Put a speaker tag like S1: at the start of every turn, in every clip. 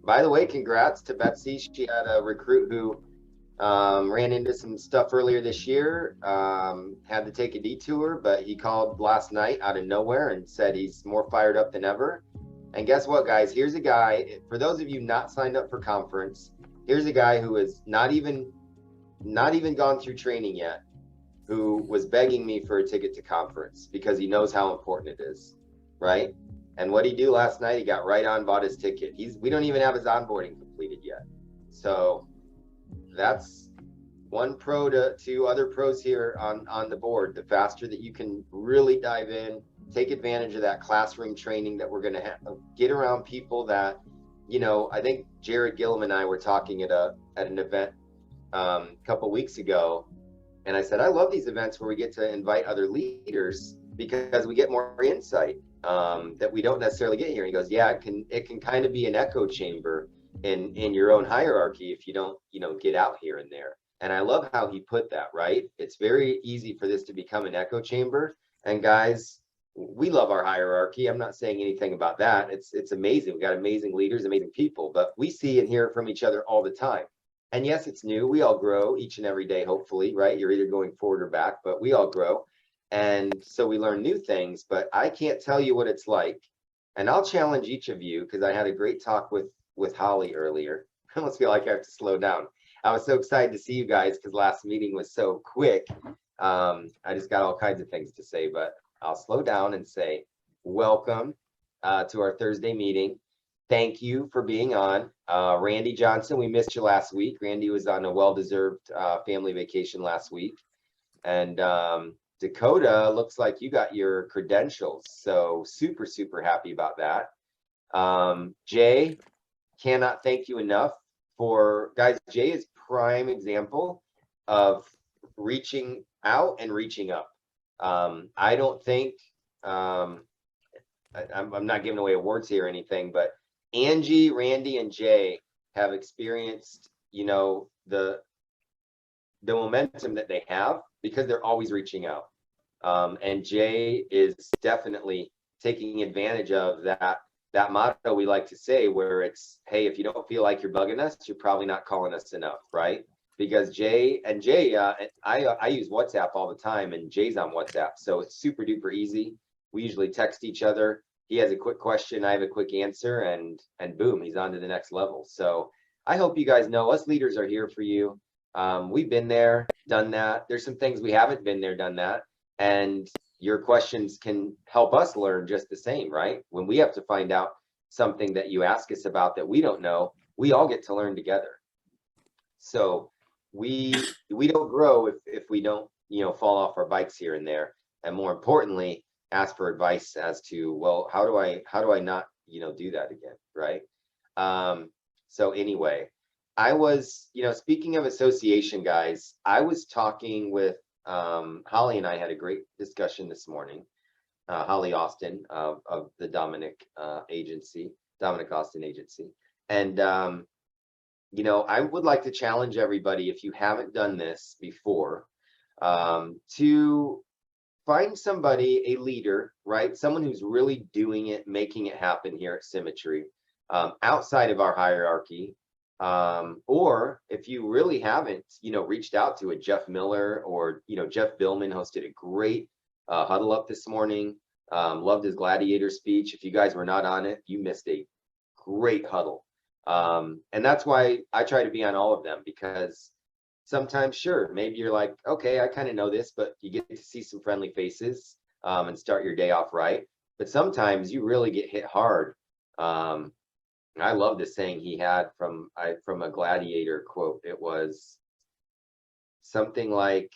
S1: By the way, congrats to Betsy. She had a recruit who ran into some stuff earlier this year, had to take a detour, but he called last night out of nowhere and said he's more fired up than ever. And guess what, guys? Here's a guy, for those of you not signed up for conference, here's a guy who is not even gone through training yet, who was begging me for a ticket to conference because he knows how important it is, right? And what he do last night, he got right on, bought his ticket. We don't even have his onboarding completed yet. So that's one pro to two other pros here on the board. The faster that you can really dive in, take advantage of that classroom training that we're going to have, get around people that, I think Jared Gillum and I were talking at an event a couple weeks ago, and I said, I love these events where we get to invite other leaders because we get more insight that we don't necessarily get here. And he goes, yeah, it can kind of be an echo chamber in your own hierarchy if you don't, get out here and there. And I love how he put that, right? It's very easy for this to become an echo chamber. And guys, we love our hierarchy. I'm not saying anything about that. It's amazing. We've got amazing leaders, amazing people, but we see and hear from each other all the time. And yes, it's new. We all grow each and every day, hopefully, right? You're either going forward or back, but we all grow. And so we learn new things, but I can't tell you what it's like. And I'll challenge each of you, because I had a great talk with Holly earlier. I almost feel like I have to slow down. I was so excited to see you guys because last meeting was so quick. I just got all kinds of things to say, but I'll slow down and say, welcome to our Thursday meeting. Thank you for being on. Randy Johnson, we missed you last week. Randy was on a well-deserved family vacation last week. And Dakota, looks like you got your credentials. So super, super happy about that. Jay, cannot thank you enough for, guys, Jay is prime example of reaching out and reaching up. I don't think, I'm not giving away awards here or anything, but Angie, Randy, and Jay have experienced, the momentum that they have because they're always reaching out. And Jay is definitely taking advantage of that motto we like to say, where it's, hey, if you don't feel like you're bugging us, you're probably not calling us enough, right? Because Jay, I use WhatsApp all the time, and Jay's on WhatsApp, so it's super duper easy. We usually text each other. He has a quick question, I have a quick answer, and boom, he's on to the next level. So I hope you guys know us leaders are here for you. We've been there, done that. There's some things we haven't been there, done that. And your questions can help us learn just the same, right? When we have to find out something that you ask us about that we don't know, we all get to learn together. So we don't grow if we don't, fall off our bikes here and there. And more importantly, ask for advice as to, well, how do I not, do that again, right? So anyway, I was, speaking of association, guys, I was talking with Holly, and I had a great discussion this morning. Holly Austin of the Dominic Austin Agency. And, I would like to challenge everybody, if you haven't done this before, to find somebody, a leader, right? Someone who's really doing it, making it happen here at Symmetry, outside of our hierarchy. Or if you really haven't, reached out to a Jeff Miller, or, Jeff Billman hosted a great huddle up this morning. Loved his gladiator speech. If you guys were not on it, you missed a great huddle. And that's why I try to be on all of them, because sometimes, sure, maybe you're like, okay, I kind of know this, but you get to see some friendly faces and start your day off right. But sometimes you really get hit hard. I love the saying he had from a gladiator quote. It was something like,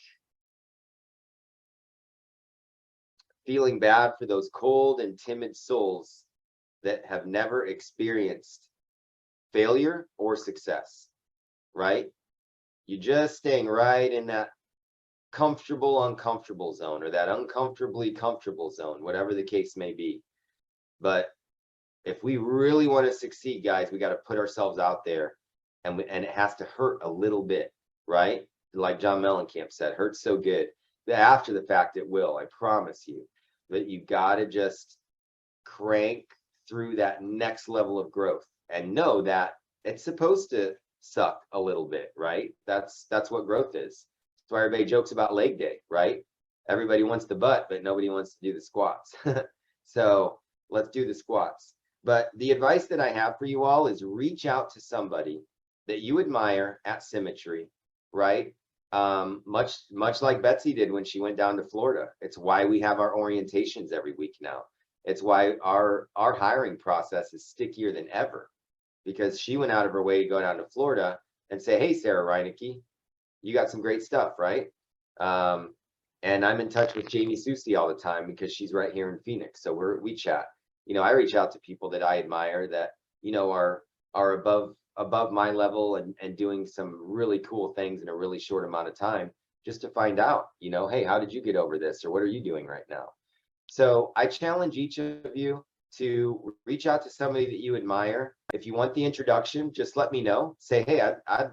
S1: feeling bad for those cold and timid souls that have never experienced failure or success, right? You're just staying right in that comfortable, uncomfortable zone, or that uncomfortably comfortable zone, whatever the case may be. But if we really want to succeed, guys, we got to put ourselves out there, and it has to hurt a little bit, right? Like John Mellencamp said, hurts so good. But after the fact, it will, I promise you. But you got to just crank through that next level of growth. and know that it's supposed to suck a little bit, right? That's what growth is. That's why everybody jokes about leg day, right? Everybody wants the butt, but nobody wants to do the squats. So let's do the squats. But the advice that I have for you all is reach out to somebody that you admire at Symmetry, right? Much like Betsy did when she went down to Florida. It's why we have our orientations every week now. It's why our hiring process is stickier than ever, because she went out of her way to go down to Florida and say, hey, Sarah Reinecke, you got some great stuff, right? And I'm in touch with Jamie Susi all the time because she's right here in Phoenix. So we chat. I reach out to people that I admire that, are above my level and doing some really cool things in a really short amount of time, just to find out, hey, how did you get over this? Or what are you doing right now? So I challenge each of you to reach out to somebody that you admire. If you want the introduction, just let me know. Say, hey, I'd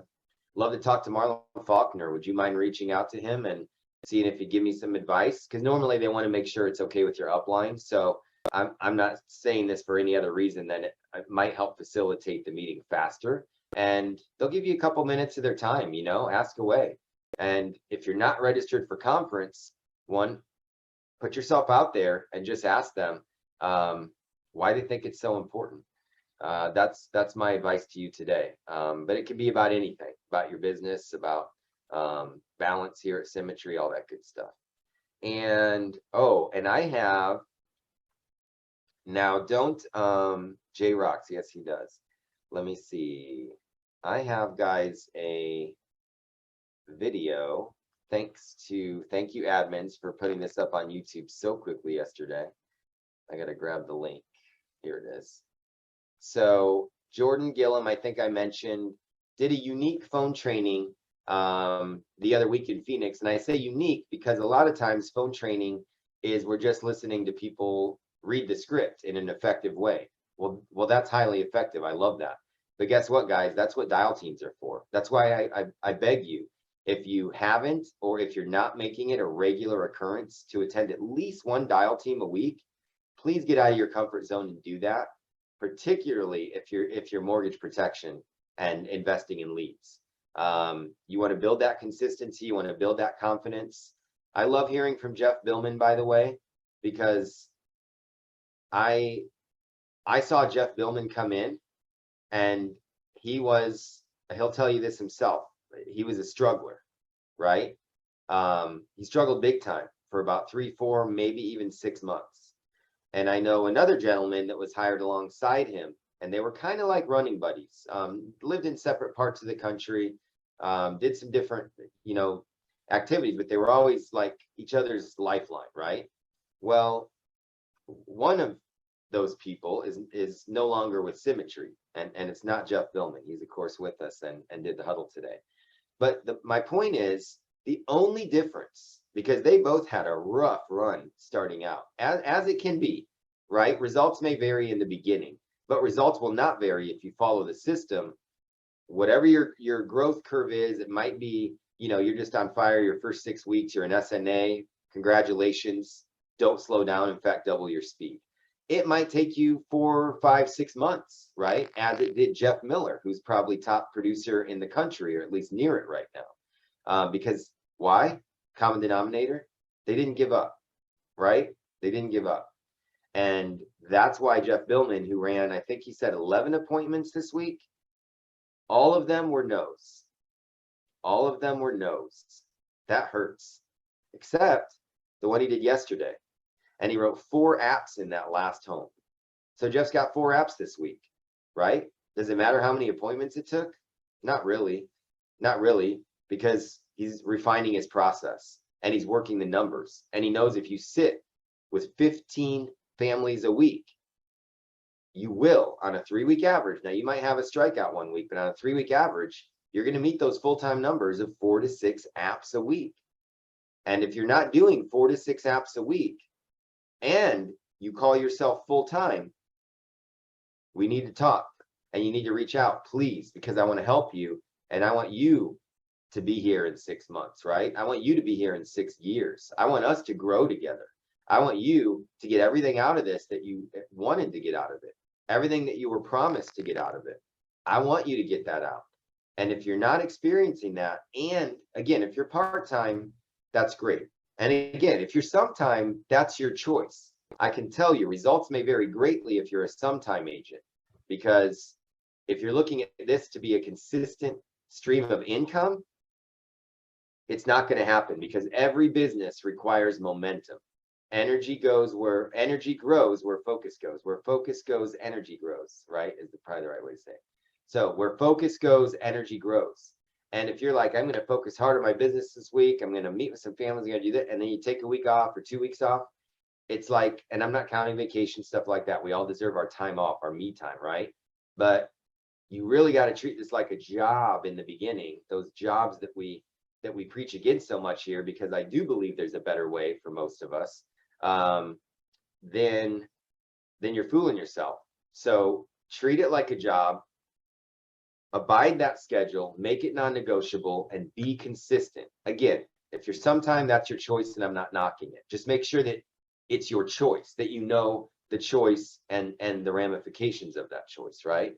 S1: love to talk to Marlon Faulkner. Would you mind reaching out to him and seeing if he'd give me some advice? Because normally they want to make sure it's okay with your upline. So I'm not saying this for any other reason than it might help facilitate the meeting faster. And they'll give you a couple minutes of their time, ask away. And if you're not registered for conference, put yourself out there and just ask them why they think it's so important. That's my advice to you today. But it can be about anything, about your business, about balance here at Symmetry, all that good stuff. And I have now, don't J Rocks, yes he does. Let me see. I have, guys, a video. Thank you admins for putting this up on YouTube so quickly yesterday. I gotta grab the link. Here it is. So Jordan Gillum, I think I mentioned, did a unique phone training the other week in Phoenix. And I say unique because a lot of times phone training is we're just listening to people read the script in an effective way. Well, that's highly effective. I love that. But guess what, guys? That's what dial teams are for. That's why I beg you, if you haven't, or if you're not making it a regular occurrence to attend at least one dial team a week, please get out of your comfort zone and do that, particularly if you're mortgage protection and investing in leads. You want to build that consistency. You want to build that confidence. I love hearing from Jeff Billman, by the way, because I saw Jeff Billman come in, and he'll tell you this himself. He was a struggler, right? He struggled big time for about 3, 4, maybe even 6 months. And I know another gentleman that was hired alongside him, and they were kind of like running buddies, lived in separate parts of the country, did some different, activities, but they were always like each other's lifeline, right? Well, one of those people is no longer with Symmetry, and it's not Jeff Billman. He's of course with us and did the huddle today. But my point is, the only difference, because they both had a rough run starting out, as it can be, right? Results may vary in the beginning, but results will not vary if you follow the system. Whatever your growth curve is, it might be, you're just on fire your first 6 weeks, you're an SNA, congratulations, don't slow down, in fact, double your speed. It might take you 4, 5, 6 months, right? As it did Jeff Miller, who's probably top producer in the country, or at least near it right now. Because why? Common denominator, they didn't give up, right? They didn't give up. And that's why Jeff Billman, who ran, I think he said 11 appointments this week, all of them were no's. All of them were no's. That hurts. Except the one he did yesterday. And he wrote 4 apps in that last home. So Jeff's got 4 apps this week, right? Does it matter how many appointments it took? Not really. Not really, because he's refining his process and he's working the numbers. And he knows if you sit with 15 families a week, you will, on a 3-week average. Now, you might have a strikeout 1 week, but on a 3-week average, you're going to meet those full-time numbers of 4 to 6 apps a week. And if you're not doing 4 to 6 apps a week, and you call yourself full-time, we need to talk, and you need to reach out, please, because I want to help you, and I want you to be here in 6 months, right? I want you to be here in 6 years. I want us to grow together. I want you to get everything out of this that you wanted to get out of it. everything that you were promised to get out of it. I want you to get that out. And if you're not experiencing that, and again, if you're part-time, that's great. And again, if you're sometime, that's your choice. I can tell you results may vary greatly if you're a sometime agent, because if you're looking at this to be a consistent stream of income, it's not going to happen, because every business requires momentum. Energy goes where energy grows, where focus goes. Where focus goes, energy grows, right? Is probably the right way to say it. So where focus goes, energy grows. And if you're like, I'm going to focus hard on my business this week, I'm going to meet with some families, I'm going to do that, and then you take a week off or 2 weeks off, it's like, and I'm not counting vacation, stuff like that. We all deserve our time off, our me time, right? But you really got to treat this like a job in the beginning, those jobs that we preach against so much here, because I do believe there's a better way for most of us. Then you're fooling yourself. So treat it like a job, abide that schedule, make it non-negotiable, and be consistent. Again, if you're sometime, that's your choice, and I'm not knocking it. Just make sure that it's your choice, that you know the choice and the ramifications of that choice, right?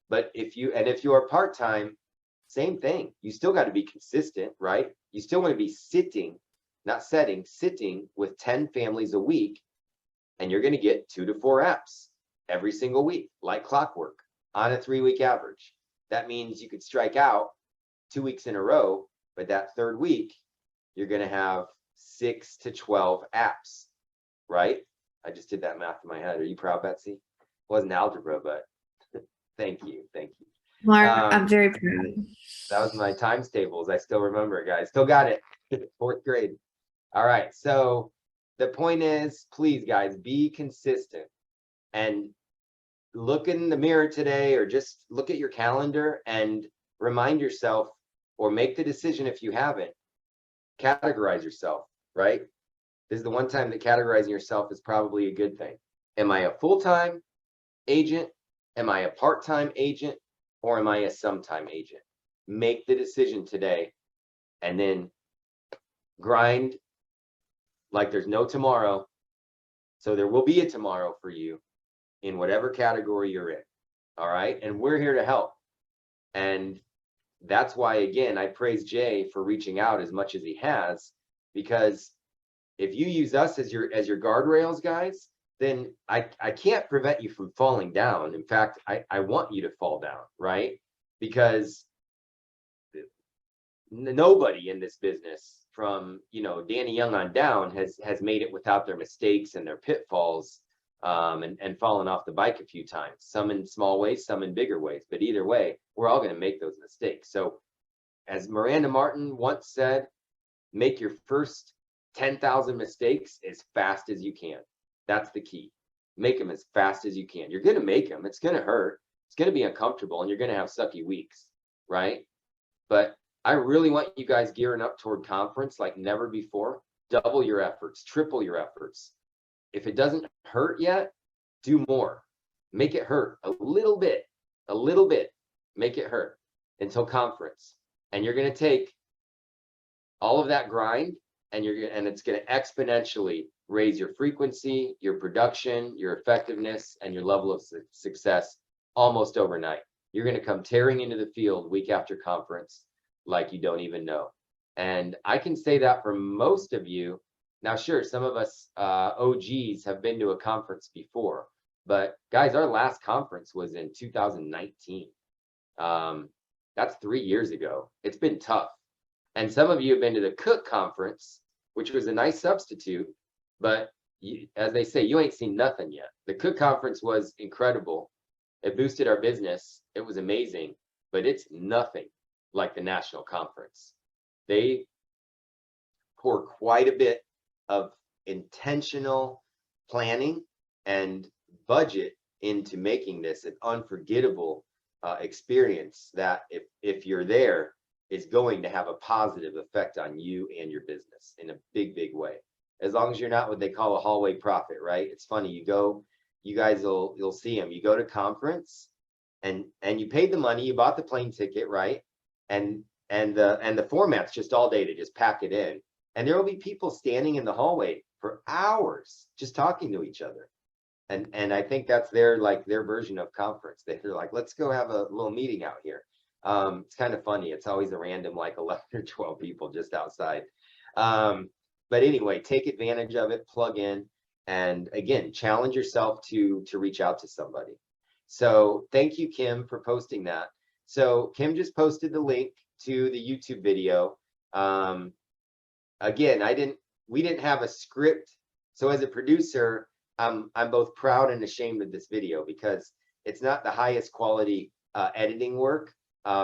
S1: But if you are part-time, same thing. You still got to be consistent, right? You still want to be sitting with 10 families a week, and you're going to get 2 to 4 apps every single week, like clockwork, on a 3-week average. That means you could strike out 2 weeks in a row, but that third week, you're going to have 6 to 12 apps, right? I just did that math in my head. Are you proud, Betsy? It wasn't algebra, but thank you.
S2: Mark, I'm very proud.
S1: That was my times tables. I still remember it, guys. Still got it. 4th grade. All right. So the point is, please, guys, be consistent and look in the mirror today, or just look at your calendar and remind yourself, or make the decision if you haven't, categorize yourself, right? This is the one time that categorizing yourself is probably a good thing. Am I a full-time agent? Am I a part-time agent? Or am I a sometime agent? Make the decision today, and then grind like there's no tomorrow. So there will be a tomorrow for you in whatever category you're in. All right. And we're here to help. And that's why, again, I praise Jay for reaching out as much as he has, because if you use us as your guardrails, guys, then I can't prevent you from falling down. In fact, I want you to fall down, right? Because nobody in this business, from Danny Young on down, has made it without their mistakes and their pitfalls, and fallen off the bike a few times, some in small ways, some in bigger ways. But either way, we're all going to make those mistakes. So as Miranda Martin once said, make your first 10,000 mistakes as fast as you can. That's the key. Make them as fast as you can. You're going to make them. It's going to hurt. It's going to be uncomfortable, and you're going to have sucky weeks, right? But I really want you guys gearing up toward conference like never before. Double your efforts, triple your efforts. If it doesn't hurt yet, do more. Make it hurt a little bit, make it hurt until conference. And you're going to take all of that grind, and it's going to exponentially raise your frequency, your production, your effectiveness, and your level of success almost overnight. You're going to come tearing into the field week after conference like you don't even know. And I can say that for most of you. Now, sure, some of us OGs have been to a conference before, but guys, our last conference was in 2019. That's 3 years ago. It's been tough. And some of you have been to the Cook conference, which was a nice substitute, but as they say, you ain't seen nothing yet. The Cook conference was incredible. It boosted our business. It was amazing, but it's nothing like the national conference. They pour quite a bit of intentional planning and budget into making this an unforgettable experience that, if you're there, is going to have a positive effect on you and your business in a big way. As long as you're not what they call a hallway prophet, right? It's funny, you guys you'll see them. You go to conference and you paid the money, you bought the plane ticket, right? And the format's just all day to just pack it in. And there will be people standing in the hallway for hours just talking to each other. And I think that's their version of conference. They're like, let's go have a little meeting out here. It's kind of funny. It's always a random 11 or 12 people just outside. But anyway, take advantage of it, plug in, and again, challenge yourself to reach out to somebody. So thank you, Kim, for posting that. So Kim just posted the link to the YouTube video. Again, we didn't have a script. So as a producer, I'm both proud and ashamed of this video because it's not the highest quality editing work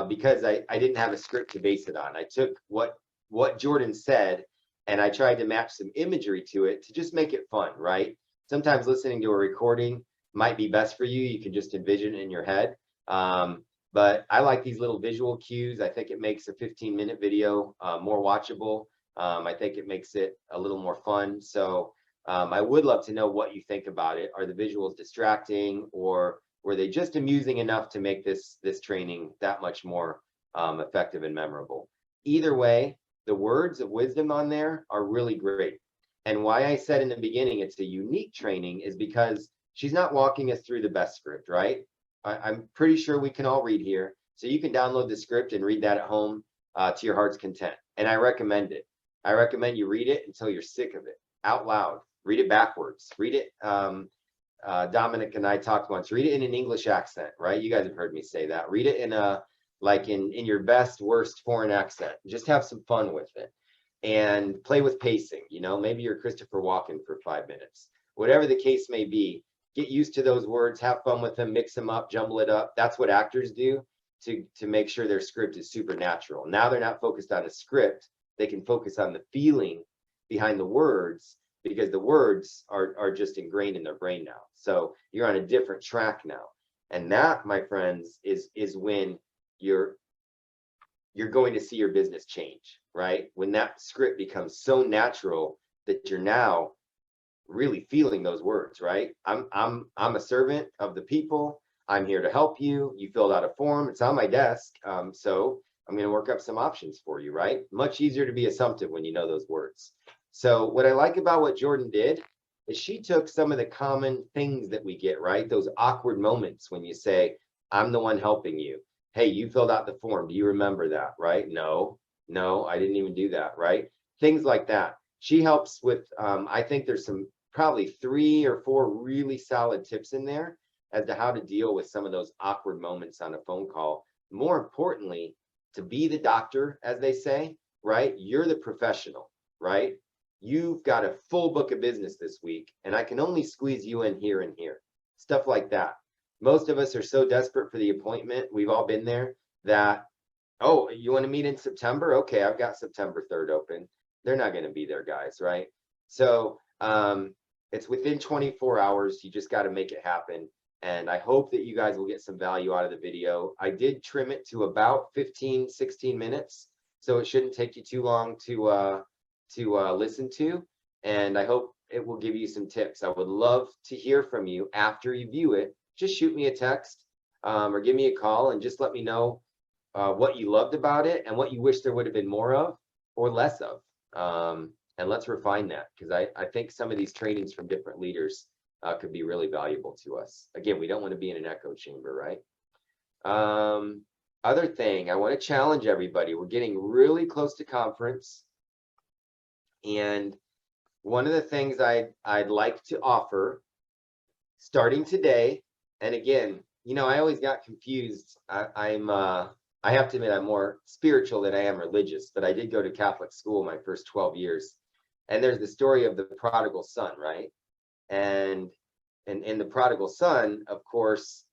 S1: because I didn't have a script to base it on. I took what Jordan said and I tried to match some imagery to it to just make it fun, right? Sometimes listening to a recording might be best for you. You can just envision it in your head. But I like these little visual cues. I think it makes a 15-minute video more watchable. I think it makes it a little more fun. So I would love to know what you think about it. Are the visuals distracting, or were they just amusing enough to make this training that much more effective and memorable? Either way, the words of wisdom on there are really great. And why I said in the beginning it's a unique training is because she's not walking us through the best script, right? I'm pretty sure we can all read here. So you can download the script and read that at home to your heart's content. And I recommend it. I recommend you read it until you're sick of it, out loud. Read it backwards. Read it. Dominic and I talked once. Read it in an English accent, right? You guys have heard me say that. Read it in in your best, worst foreign accent. Just have some fun with it and play with pacing. You know, maybe you're Christopher Walken for 5 minutes. Whatever the case may be, get used to those words, have fun with them, mix them up, jumble it up. That's what actors do to make sure their script is supernatural. Now they're not focused on a script. They can focus on the feeling behind the words because the words are just ingrained in their brain now. So you're on a different track now. And that, my friends, is when you're going to see your business change, right? When that script becomes so natural that you're now really feeling those words, right? I'm a servant of the people. I'm here to help you. You filled out a form. It's on my desk. So I'm going to work up some options for you, right? Much easier to be assumptive when you know those words. So what I like about what Jordan did is she took some of the common things that we get, right? Those awkward moments when you say, I'm the one helping you. Hey, you filled out the form. Do you remember that, right? No, I didn't even do that, right? Things like that. She helps with, I think there's some probably 3 or 4 really solid tips in there as to how to deal with some of those awkward moments on a phone call. More importantly, to be the doctor, as they say, right? You're the professional, right? You've got a full book of business this week, and I can only squeeze you in here and here. Stuff like that. Most of us are so desperate for the appointment. We've all been there that, oh, you want to meet in September? Okay, I've got September 3rd open. They're not going to be there, guys, right? So it's within 24 hours. You just got to make it happen. And I hope that you guys will get some value out of the video. I did trim it to about 15, 16 minutes. So it shouldn't take you too long to listen to. And I hope it will give you some tips. I would love to hear from you after you view it. Just shoot me a text or give me a call and just let me know what you loved about it and what you wish there would have been more of or less of. And let's refine that, because I think some of these trainings from different leaders could be really valuable to us. Again, we don't want to be in an echo chamber, right? Other thing, I want to challenge everybody. We're getting really close to conference. And one of the things I'd like to offer starting today, and again, you know, I always got confused. I have to admit I'm more spiritual than I am religious, but I did go to Catholic school my first 12 years. And there's the story of the prodigal son, right? And in the prodigal son, of course,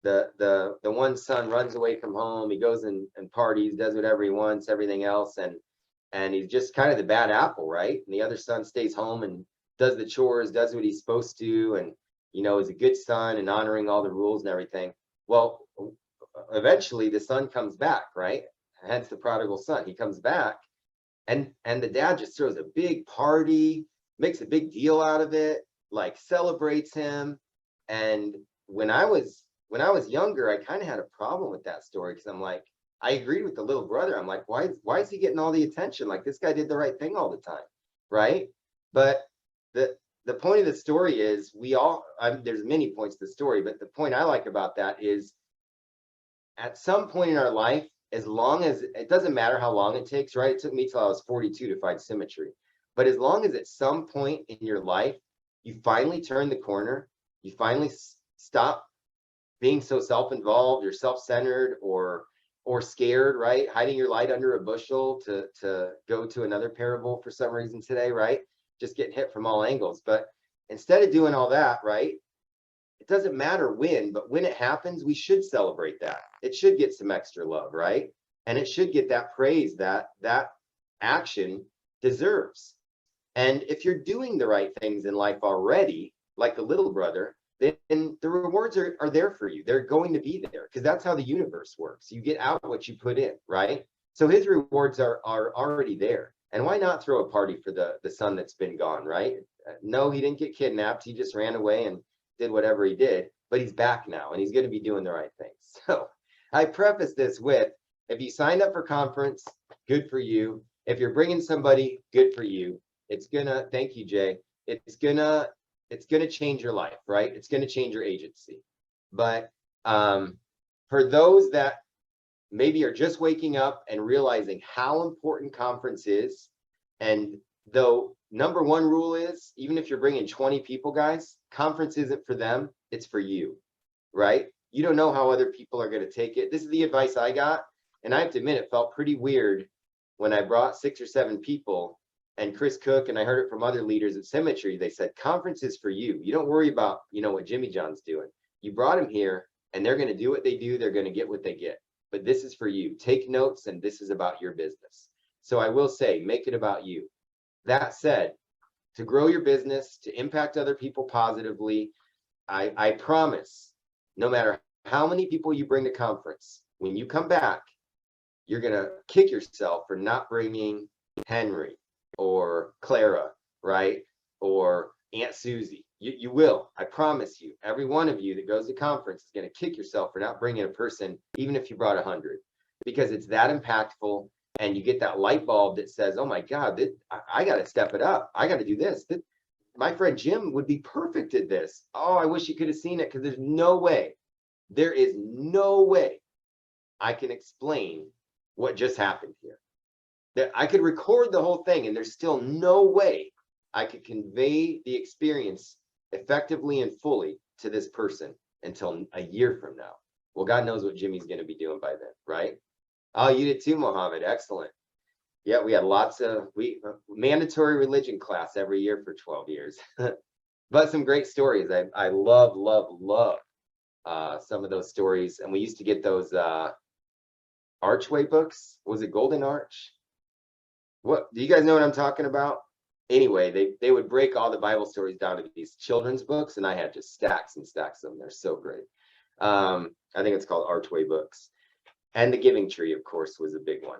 S1: the one son runs away from home. He goes and parties, does whatever he wants, everything else, and he's just kind of the bad apple, right? And the other son stays home and does the chores, does what he's supposed to, and you know, is a good son and honoring all the rules and everything. Well, eventually the son comes back, right? Hence the prodigal son. He comes back, and the dad just throws a big party, makes a big deal out of it, like celebrates him. And when I was younger, I kind of had a problem with that story, because I'm like, I agreed with the little brother. I'm like, why is he getting all the attention? Like, this guy did the right thing all the time, right? But the point of the story is there's many points to the story, but the point I like about that is at some point in our life, as long as it doesn't matter how long it takes, right? It took me till I was 42 to find Symmetry. But as long as at some point in your life, you finally turn the corner, you finally stop being so self-involved or self-centered or scared, right? Hiding your light under a bushel to go to another parable for some reason today, right? Just getting hit from all angles. But instead of doing all that, right? It doesn't matter when, but when it happens, we should celebrate that. It should get some extra love, right? And it should get that praise that action deserves. And if you're doing the right things in life already, like the little brother, then the rewards are there for you. They're going to be there because that's how the universe works. You get out what you put in, right? So his rewards are already there. And why not throw a party for the son that's been gone, right? No, he didn't get kidnapped. He just ran away and did whatever he did, but he's back now and he's going to be doing the right things. So I preface this with, if you signed up for conference, good for you. If you're bringing somebody, good for you. It's gonna, thank you, Jay. It's gonna change your life, right? It's gonna change your agency. But for those that maybe are just waking up and realizing how important conference is, and though number one rule is, even if you're bringing 20 people, guys, conference isn't for them, it's for you, right? You don't know how other people are going to take it. This is the advice I got. And I have to admit, it felt pretty weird when I brought 6 or 7 people and Chris Cook, and I heard it from other leaders at Symmetry. They said, conference is for you. You don't worry about, what Jimmy John's doing. You brought him here and they're going to do what they do. They're going to get what they get. But this is for you. Take notes, and this is about your business. So I will say, make it about you. That said, to grow your business, to impact other people positively, I promise, no matter how many people you bring to conference, when you come back, you're going to kick yourself for not bringing Henry or Clara, right? Or Aunt Susie. You will. I promise you. Every one of you that goes to conference is going to kick yourself for not bringing a person, even if you brought 100, because it's that impactful. And you get that light bulb that says, oh my God, I got to step it up. I got to do this. My friend Jim would be perfect at this. Oh, I wish you could have seen it, because there is no way I can explain what just happened here. That I could record the whole thing and there's still no way I could convey the experience effectively and fully to this person until a year from now. Well, God knows what Jimmy's going to be doing by then, right? Oh, you did too, Mohammed. Excellent. Yeah, we had mandatory religion class every year for 12 years. But some great stories. I love some of those stories. And we used to get those Archway books. Was it Golden Arch? What, do you guys know what I'm talking about? Anyway, they would break all the Bible stories down to these children's books, and I had just stacks and stacks of them. They're so great. I think it's called Archway books. And the Giving Tree, of course, was a big one.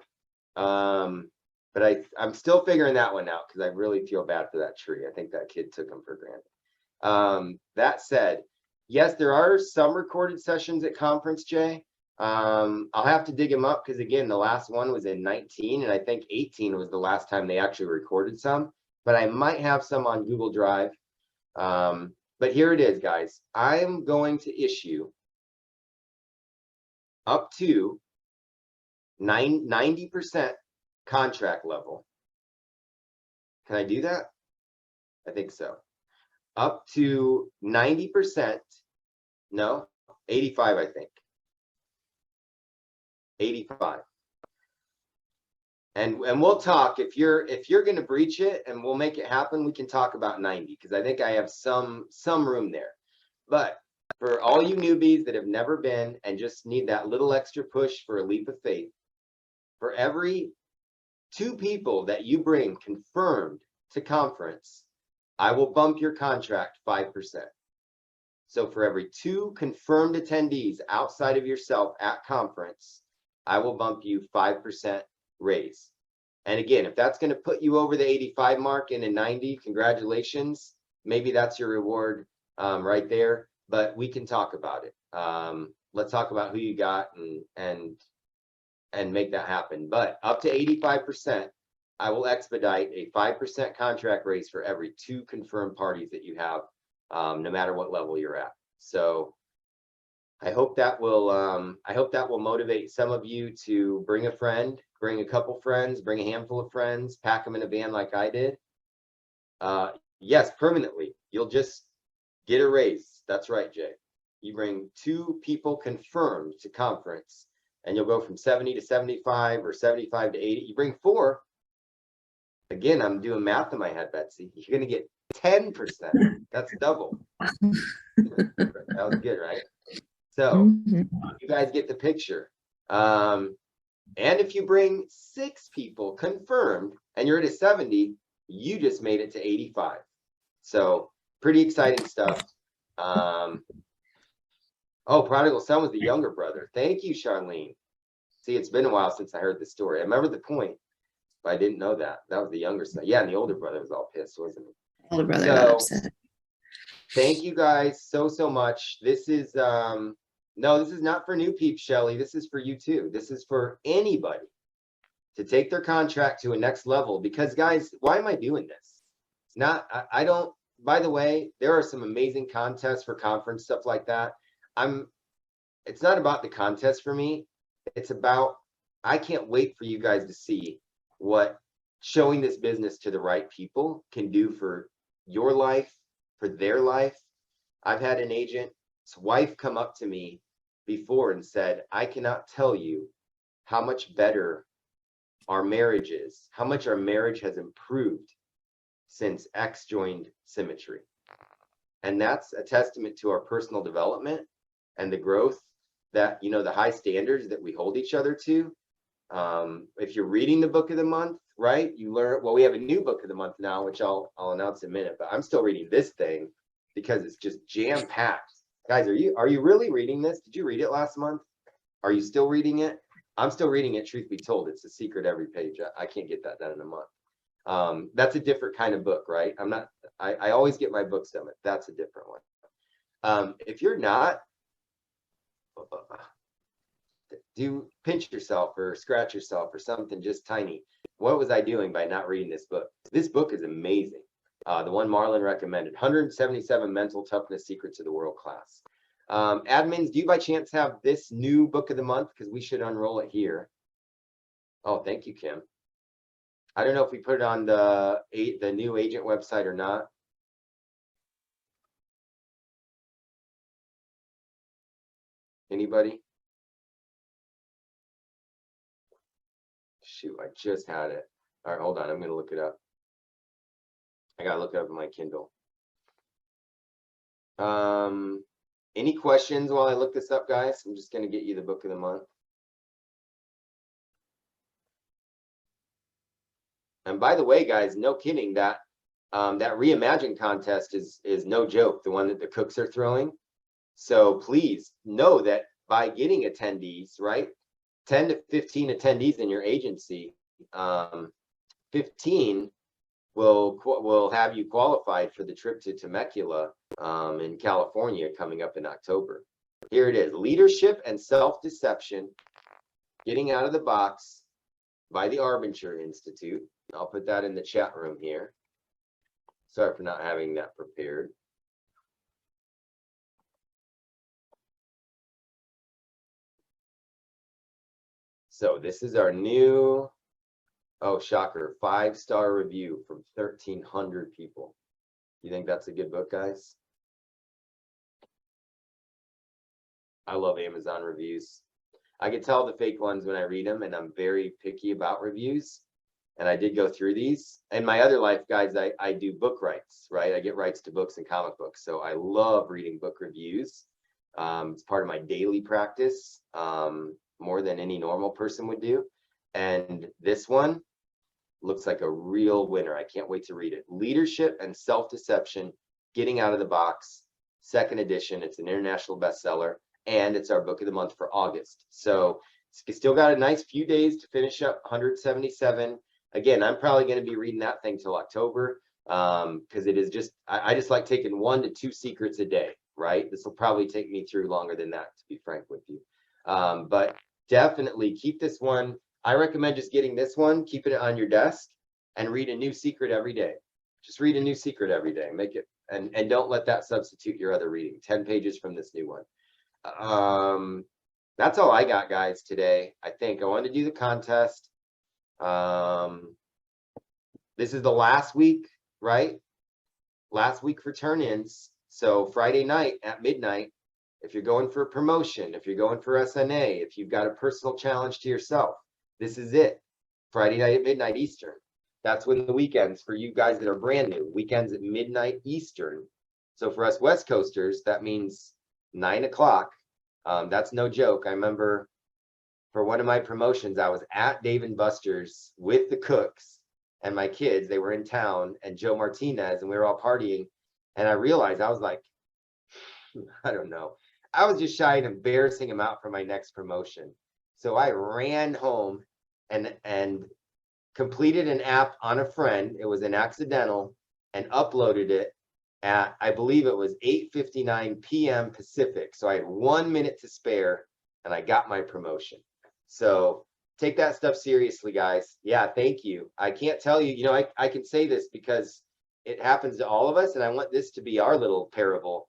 S1: But I'm still figuring that one out, because I really feel bad for that tree. I think that kid took them for granted. That said, yes, there are some recorded sessions at conference, Jay. I'll have to dig them up, because again, the last one was in 19, and I think 18 was the last time they actually recorded some. But I might have some on Google Drive. But here it is, guys. I'm going to issue up to 90% contract level. Can I do that? I think so. Up to 90%. No, 85, I think. 85. And we'll talk. If you're going to breach it and we'll make it happen, we can talk about 90, because I think I have some room there. But for all you newbies that have never been and just need that little extra push for a leap of faith, for every 2 people that you bring confirmed to conference, I will bump your contract 5%. So for every 2 confirmed attendees outside of yourself at conference, I will bump you 5% raise. And again, if that's going to put you over the 85 mark in a 90, congratulations. Maybe that's your reward right there. But we can talk about it. Let's talk about who you got and make that happen. But up to 85%, I will expedite a 5% contract raise for every 2 confirmed parties that you have, no matter what level you're at. So I hope that will motivate some of you to bring a friend, bring a couple friends, bring a handful of friends, pack them in a van like I did. Yes, permanently. You'll just get a raise. That's right, Jay. You bring 2 people confirmed to conference, and you'll go from 70 to 75 or 75 to 80. You bring 4. Again, I'm doing math in my head, Betsy. You're going to get 10%. That's double. That was good, right? So you guys get the picture. And if you bring 6 people confirmed and you're at a 70, you just made it to 85. So pretty exciting stuff. Oh, prodigal son was the younger brother. Thank you, Charlene. See, it's been a while since I heard the story. I remember the point, but I didn't know that. That was the younger son. Yeah, and the older brother was all pissed, wasn't he?
S2: Older brother got upset.
S1: Thank you guys so much. This is no, this is not for new peeps, Shelly. This is for you too. This is for anybody to take their contract to a next level. Because guys, why am I doing this? It's not, I don't, by the way, there are some amazing contests for conference, stuff like that. It's not about the contest for me. It's about, I can't wait for you guys to see what showing this business to the right people can do for your life, for their life. I've had an agent's wife come up to me before and said, I cannot tell you how much better our marriage is, how much our marriage has improved since X joined Symmetry. And that's a testament to our personal development and the growth that, you know, the high standards that we hold each other to. If you're reading the book of the month, right, you learn, well, we have a new book of the month now, which I'll announce in a minute, but I'm still reading this thing because it's just jam-packed. Guys, are you really reading this? Did you read it last month? Are you still reading it? I'm still reading it, truth be told. It's a secret every page. I can't get that done in a month. That's a different kind of book, right? I always get my books done. That's a different one. If you're not, do pinch yourself or scratch yourself or something just tiny. What was I doing by not reading this book? This book is amazing. The one Marlon recommended, 177 Mental Toughness Secrets of the World Class. Admins, do you by chance have this new book of the month? Because we should unroll it here. Oh, thank you, Kim. I don't know if we put it on the new agent website or not. Anybody? Shoot, I just had it. All right, hold on. I'm going to look it up. I got to look it up in my Kindle. Any questions while I look this up, guys? I'm just going to get you the book of the month. And by the way, guys, no kidding, that Reimagine contest is no joke, the one that the cooks are throwing. So please know that by getting attendees, right, 10 to 15 attendees in your agency, 15 will have you qualified for the trip to Temecula in California coming up in October. Here it is: Leadership and Self-Deception, Getting Out of the Box by the Arbinger Institute. I'll put that in the chat room here. Sorry for not having that prepared. So this is our new, oh, shocker, 5-star review from 1,300 people. You think that's a good book, guys? I love Amazon reviews. I can tell the fake ones when I read them, and I'm very picky about reviews. And I did go through these. In my other life, guys, I do book rights, right? I get rights to books and comic books. So I love reading book reviews. It's part of my daily practice, more than any normal person would do. And this one looks like a real winner. I can't wait to read it. Leadership and Self-Deception, Getting Out of the Box, 2nd edition. It's an international bestseller, and it's our book of the month for August. So it's still got a nice few days to finish up 177. Again, I'm probably going to be reading that thing till October, because it is just, I just like taking 1 to 2 secrets a day, right? This will probably take me through longer than that, to be frank with you. But definitely keep this one. I recommend just getting this one, keeping it on your desk, and read a new secret every day. Just read a new secret every day. Make it, and don't let that substitute your other reading. 10 pages from this new one. That's all I got, guys, today. I think I wanted to do the contest. This is the last week, right? Last week for turn-ins. So Friday night at midnight, if you're going for a promotion, if you're going for SNA, if you've got a personal challenge to yourself, this is it. Friday night at midnight Eastern. That's when the weekends for you guys that are brand new, weekends at midnight Eastern. So for us West Coasters, that means 9 o'clock. That's no joke. I remember for one of my promotions, I was at Dave & Buster's with the cooks and my kids. They were in town, and Joe Martinez, and we were all partying. And I realized, I was like, I don't know. I was just shy of embarrassing him out for my next promotion. So I ran home and completed an app on a friend. It was an accidental, and uploaded it at, I believe it was 8:59 p.m. Pacific. So I had 1 minute to spare, and I got my promotion. So take that stuff seriously, guys. Yeah, thank you. I can't tell you, you know, I can say this because it happens to all of us, and I want this to be our little parable.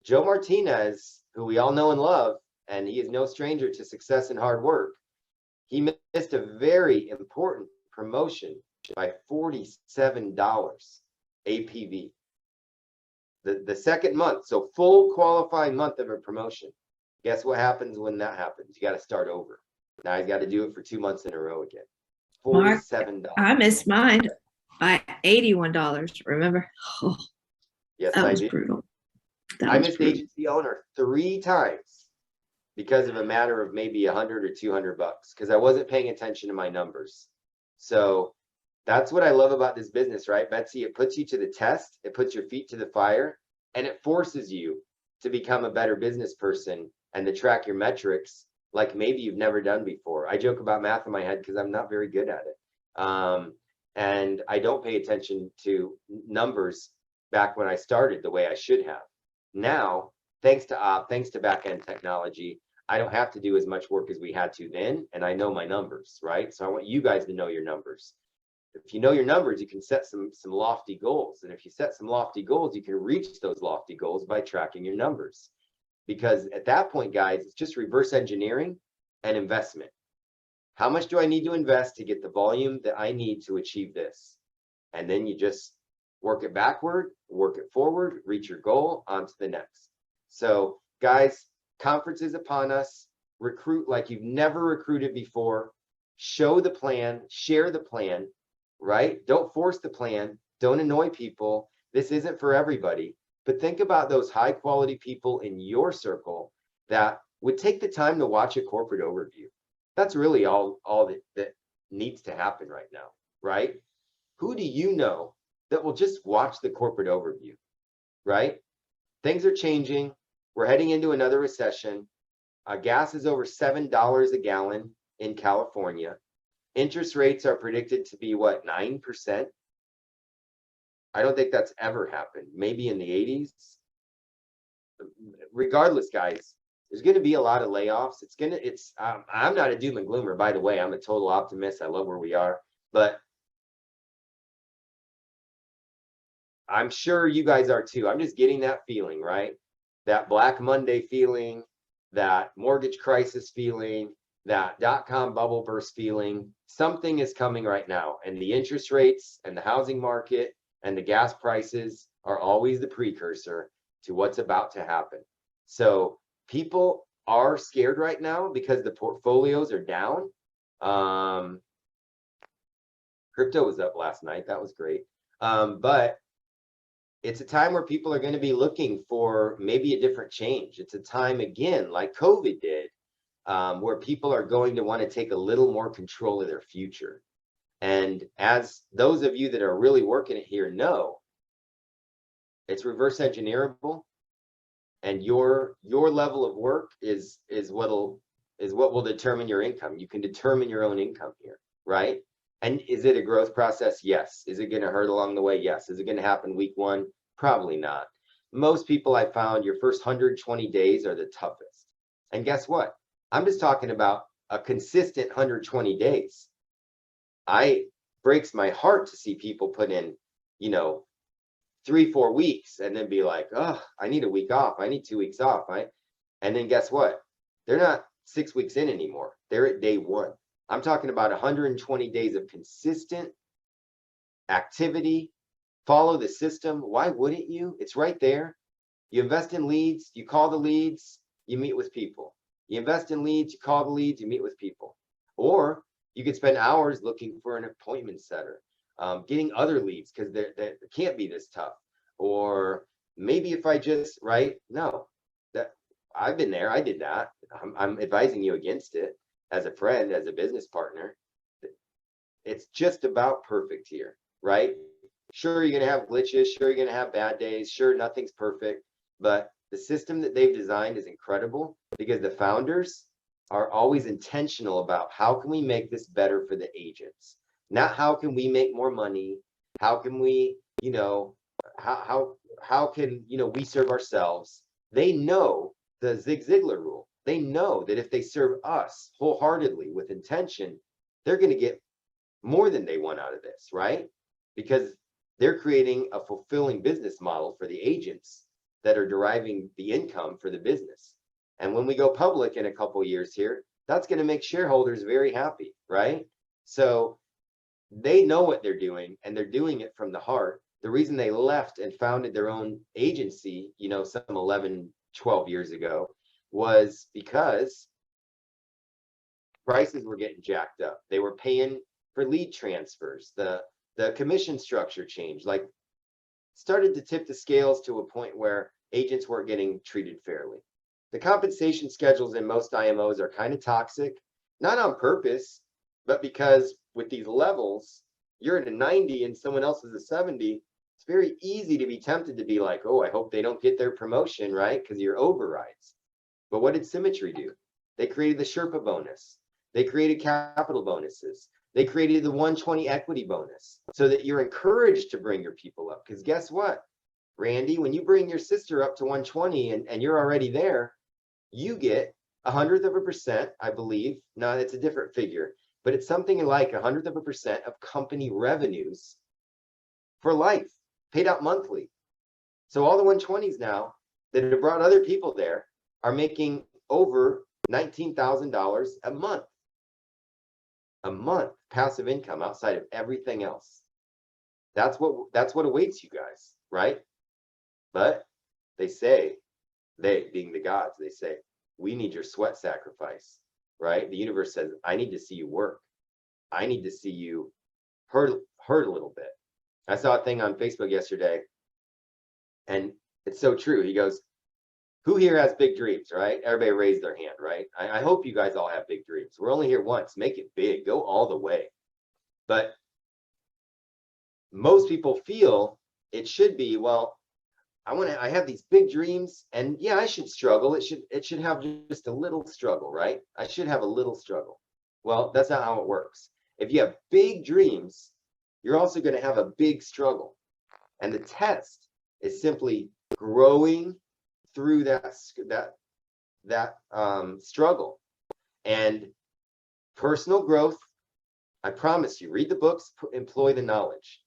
S1: Joe Martinez, who we all know and love, and he is no stranger to success and hard work, he missed a very important promotion by $47 APV. The second month, so full qualifying month of a promotion. Guess what happens when that happens? You got to start over. Now he's got to do it for 2 months in a row again. $47.
S2: Mark, I missed mine by $81. Remember? Oh,
S1: Yes,
S2: that
S1: I
S2: was
S1: did.
S2: brutal.
S1: I missed agency owner 3 times because of a matter of maybe 100 or 200 bucks because I wasn't paying attention to my numbers. So that's what I love about this business, right, Betsy? It puts you to the test, it puts your feet to the fire, and it forces you to become a better business person and to track your metrics like maybe you've never done before. I joke about math in my head because I'm not very good at it. And I don't pay attention to numbers back when I started the way I should have. Now, thanks to back-end technology, I don't have to do as much work as we had to then, and I know my numbers, right? So I want you guys to know your numbers. If you know your numbers, you can set some lofty goals. And if you set some lofty goals, you can reach those lofty goals by tracking your numbers. Because at that point, guys, it's just reverse engineering and investment. How much do I need to invest to get the volume that I need to achieve this? And then you just work it backward, work it forward, reach your goal, on to the next. So guys, conference is upon us. Recruit like you've never recruited before. Show the plan, share the plan, right? Don't force the plan. Don't annoy people. This isn't for everybody. But think about those high quality people in your circle that would take the time to watch a corporate overview. That's really all that needs to happen right now, right? Who do you know that will just watch the corporate overview, right? Things are changing. We're heading into another recession. Gas is over $7 a gallon in California. Interest rates are predicted to be what, 9%? I don't think that's ever happened. Maybe in the 80s. Regardless, guys, there's going to be a lot of layoffs. I'm not a doom and gloomer, by the way. I'm a total optimist. I love where we are, but I'm sure you guys are too. I'm just getting that feeling, right? That Black Monday feeling, that mortgage crisis feeling, that dot-com bubble burst feeling. Something is coming right now, and the interest rates and the housing market and the gas prices are always the precursor to what's about to happen. So people are scared right now because the portfolios are down. Crypto was up last night. That was great. But it's a time where people are going to be looking for maybe a different change. It's a time, again, like COVID did, where people are going to want to take a little more control of their future. And as those of you that are really working it here know, it's reverse engineerable, and your level of work is what will determine your income. You can determine your own income here, right? And is it a growth process? Yes. Is it going to hurt along the way? Yes. Is it going to happen week 1? Probably not. Most people I found, your first 120 days are the toughest. And guess what? I'm just talking about a consistent 120 days. I breaks my heart to see people put in, you know, 3-4 weeks and then be like, oh, I need a week off. I need 2 weeks off. And then guess what? They're not 6 weeks in anymore. They're at day one. I'm talking about 120 days of consistent activity. Follow the system. Why wouldn't you? It's right there. You invest in leads, you call the leads, you meet with people. You invest in leads, you call the leads, you meet with people. Or you could spend hours looking for an appointment setter, getting other leads because they can't be this tough. Or maybe if I just, right? No, that I've been there. I did that. I'm advising you against it as a friend, as a business partner. It's just about perfect here, right? Sure, you're going to have glitches. Sure, you're going to have bad days. Sure, nothing's perfect. But the system that they've designed is incredible because the founders are always intentional about how can we make this better for the agents, not how can we make more money, how can we, you know, how can, you know, we serve ourselves. They know the Zig Ziglar rule. They know that if they serve us wholeheartedly with intention, they're going to get more than they want out of this, right? Because they're creating a fulfilling business model for the agents that are deriving the income for the business. And when we go public in a couple of years here, that's going to make shareholders very happy, right? So they know what they're doing and they're doing it from the heart. The reason they left and founded their own agency, you know, some 11, 12 years ago was because prices were getting jacked up. They were paying for lead transfers. The commission structure changed, like started to tip the scales to a point where agents weren't getting treated fairly. The compensation schedules in most IMOs are kind of toxic, not on purpose, but because with these levels, you're at a 90 and someone else is a 70, it's very easy to be tempted to be like, oh, I hope they don't get their promotion, right? Because you're overrides. But what did Symmetry do? They created the Sherpa bonus. They created capital bonuses. They created the 120 equity bonus so that you're encouraged to bring your people up. Because guess what, Randy, when you bring your sister up to 120 and you're already there, you get 100%, I believe. No, it's a different figure, but it's something like 100% of company revenues for life, paid out monthly. So all the 120s now that have brought other people there are making over $19,000 a month passive income outside of everything else. That's what awaits you guys, right? But they say, they being the gods, they say, we need your sweat sacrifice, right? The universe says, I need to see you work. I need to see you hurt a little bit. I saw a thing on Facebook yesterday, and it's so true. He goes, who here has big dreams, right? Everybody raised their hand, right? I hope you guys all have big dreams. We're only here once. Make it big. Go all the way. But most people feel it should be, well, I have these big dreams, and yeah, I should struggle. It should have just a little struggle, right? I should have a little struggle. Well, that's not how it works. If you have big dreams, you're also going to have a big struggle. And the test is simply growing through that struggle. And personal growth, I promise you, read the books, employ the knowledge.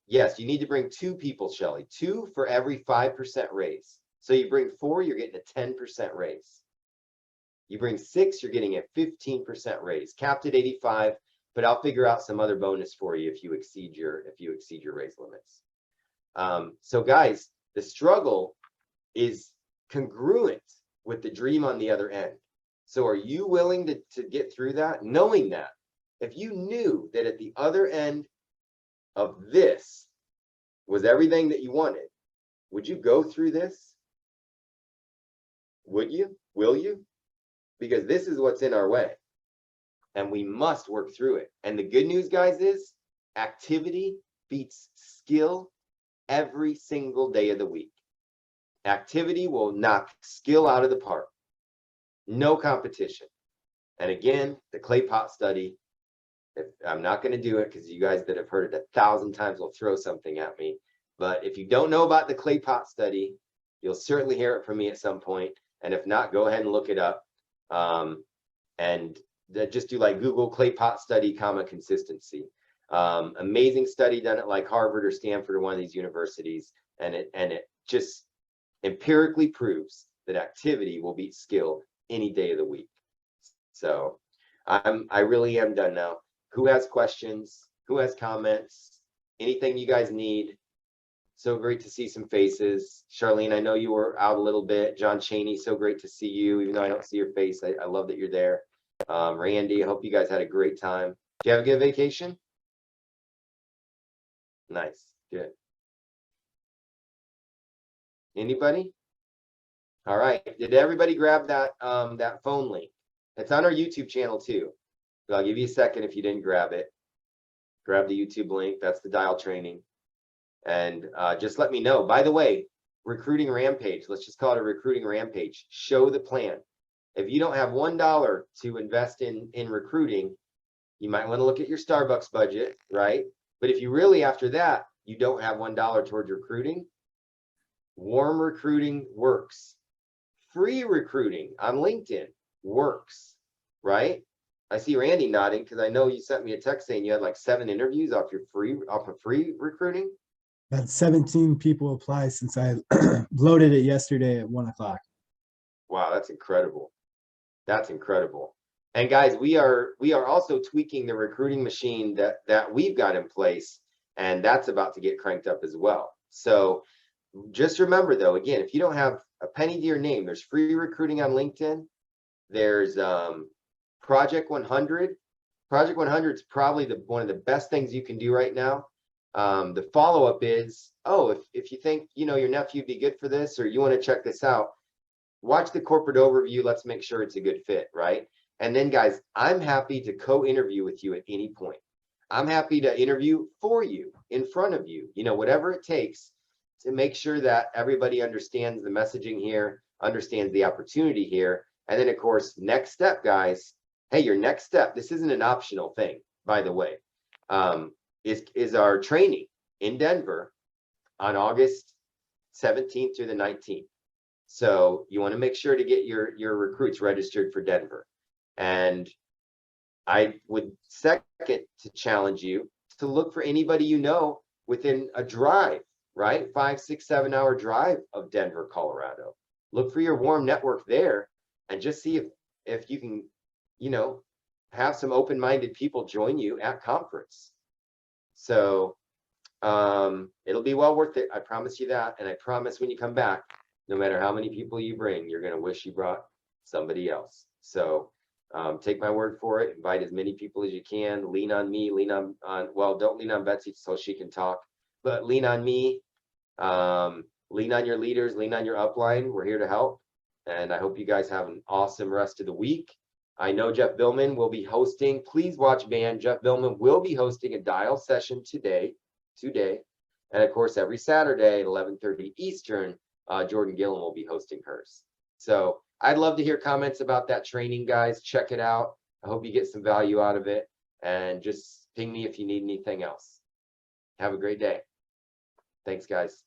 S1: Yes, you need to bring 2 people, Shelly, 2 for every 5% raise. So you bring 4, you're getting a 10% raise. You bring 6, you're getting a 15% raise, capped at 85, but I'll figure out some other bonus for you if you exceed your raise limits. So guys, the struggle is congruent with the dream on the other end. So are you willing to get through that, knowing that if you knew that at the other end of this was everything that you wanted, would you go through this? Would you? Will you? Because this is what's in our way, and we must work through it. And the good news, guys, is activity beats skill every single day of the week. Activity will knock skill out of the park. No competition. And again, the clay pot study, I'm not going to do it because you guys that have heard it 1,000 times will throw something at me. But if you don't know about the clay pot study, you'll certainly hear it from me at some point. And if not, go ahead and look it up. And just do like Google clay pot study, consistency. Amazing study done at like Harvard or Stanford or one of these universities, and it just empirically proves that activity will beat skill any day of the week. So I really am done now. Who has questions? Who has comments? Anything you guys need? So great to see some faces. Charlene, I know you were out a little bit. John Cheney, so great to see you, even though I don't see your face. I love that you're there. Randy, I hope you guys had a great time. Did you have a good vacation? Nice, good. Anybody? All right. Did everybody grab that that phone link? It's on our YouTube channel too. But I'll give you a second if you didn't grab it. Grab the YouTube link. That's the dial training. And just let me know. By the way, recruiting rampage. Let's just call it a recruiting rampage. Show the plan. If you don't have $1 to invest in recruiting, you might want to look at your Starbucks budget, right? But if you really, after that, you don't have $1 towards recruiting, warm recruiting works. Free recruiting on LinkedIn works, right? I see Randy nodding because I know you sent me a text saying you had like 7 interviews off of free recruiting.
S3: Had 17 people apply since I loaded it yesterday at 1 o'clock.
S1: Wow, that's incredible. That's incredible. And guys, we are also tweaking the recruiting machine that we've got in place, and that's about to get cranked up as well. So just remember though, again, if you don't have a penny to your name, there's free recruiting on LinkedIn. There's Project 100. Project 100 is probably one of the best things you can do right now. The follow-up is, oh, if you think, you know, your nephew would be good for this, or you want to check this out, watch the corporate overview. Let's make sure it's a good fit, right? And then guys, I'm happy to co-interview with you at any point. I'm happy to interview for you, in front of you, you know, whatever it takes to make sure that everybody understands the messaging here, understands the opportunity here. And then of course, next step, guys, hey, your next step, this isn't an optional thing, by the way, is our training in Denver on August 17th through the 19th. So you want to make sure to get your recruits registered for Denver. And I would second to challenge you to look for anybody you know within a drive, right? 5, 6, 7 hour drive of Denver, Colorado. Look for your warm network there and just see if you can, you know, have some open-minded people join you at conference. So it'll be well worth it. I promise you that. And I promise when you come back, no matter how many people you bring, you're going to wish you brought somebody else. So take my word for it. Invite as many people as you can. Lean on me. Lean on well, don't lean on Betsy so she can talk, but lean on me. Lean on your leaders. Lean on your upline. We're here to help. And I hope you guys have an awesome rest of the week. I know Jeff Billman will be hosting. Please watch Van. Jeff Billman will be hosting a dial session today. And of course, every Saturday at 11:30 Eastern, Jordan Gillen will be hosting hers. So I'd love to hear comments about that training, guys. Check it out. I hope you get some value out of it. And just ping me if you need anything else. Have a great day. Thanks, guys.